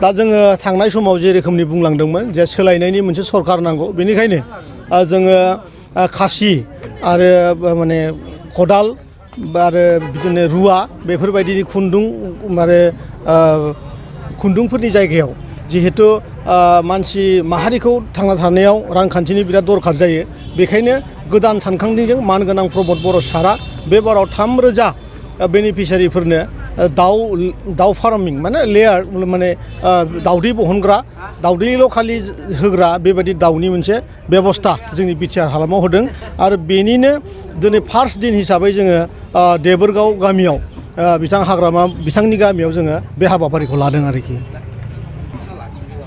दा जोङो थांनाय समाव जे रोखोमनि बुंलांदोंमोन जे सोलायनायनि मोनसे सरकार नांगौ बेनिखायनो जोङो खासि आरो माने खदाल आरो बिदिनो रुवा बेफोरबायदि खुन्दुंफोरनि जायगायाव जिहेतु मानसि माहारिखौ थांना थानायाव रांखान्थिनि बिराद दरखार जायो बेखायनो गोदान सानखांथिजों मानगोनां प्रमद बर' सारा बे बाराव 3,000 बेनिफिसियारिफोरनो दाउ फार्मिं माने लेयार माने दाउदै बहनग्रा दाउदैल' खालि होग्रा बेबायदि दाउनि मोनसे बेबस्था जोंनि बिटिआर हालामाव होदों आरो बेनिनो दिनै फार्स्ट दिन हिसाबै जोङो देबोरगाव गामियाव बिथांनि गामियाव जोङो बे हाबाफारिखौ लादों आरोखि।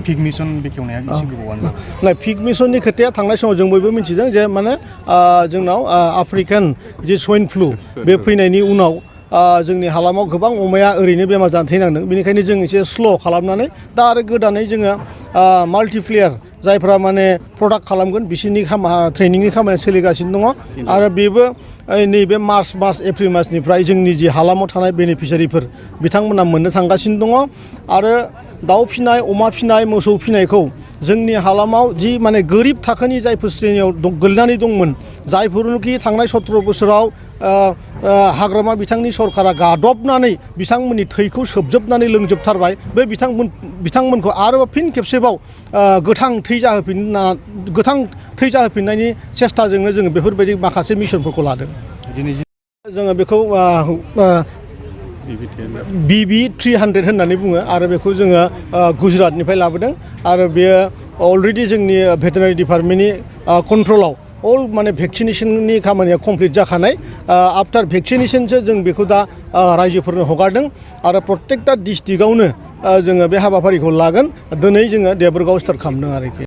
पिग मिशन बेखेवनाया एसे गोबावानो जाबाय। पिग मिशननि खोथाया थांनाय समाव जों बयबो मिथिदों जे माने जोंनाव आफ्रिकान जे स्वाइन फ्लु बे फैनायनि उनाव जोंनि हालामाव गोबां अमाया ओरैनो बेमार जानानै थैनांदों बेनिखायनो जों एसे स्ल' खालामनानै दा आरो गोदानै जोङो माल्टिप्लेयार जायफ्रा माने प्रडाक्ट खालामगोन बिसोरनि ट्रेनिंनि खामानिया सोलिगासिनो दङ आरो बेबो नैबे मार्च एप्रिल मासनिफ्राय जोंनि जि हालामाव थानाय बेनिफिसियारिफोर बिथांमोना मोननो थांगासिनो दङ आरो दाउ फिनाय अमा फिनाय मोसौ फिनायखौ जोंनि हालामाव जि माने गोरिब थाखोनि जायफोर श्रेणियाव गोलैनानै दंमोन जायफोरनोखि थांनाय 17 बोसोराव हाग्रामा बिथांनि सरकारा गादबनानै बिथांमोननि थैखौ सोबजोबनानै लोंजोबथारबाय बे बिथांमोनखौ आरोबाव फिन खेबसेबाव गोथां थै जाहोफिननायनि सेस्ताजोंनो जोङो बेफोरबायदि माखासे मिशनफोरखौ लादों। जोङो बेखौ BB 300 होननानै बुङो आरो बेखौ जोङो गुजरातनिफ्राय लाबोदों आरो बेयो अलरेडि जोंनि भेटेनारि डिपार्टमेन्टनि कन्ट्रलाव माने भेक्सिनेसननि खामानिया कमप्लिट जाखानाय आफ्टार भेक्सिनेसनसो जों बेखौ दा रायजोफोरनो हगारदों आरो प्रत्येकटा डिस्ट्रिक्टआवनो जोङो बे हाबाफारिखौ लागोन दिनै जोङो देबोरगाव स्टार्ट खालामदों आरोखि।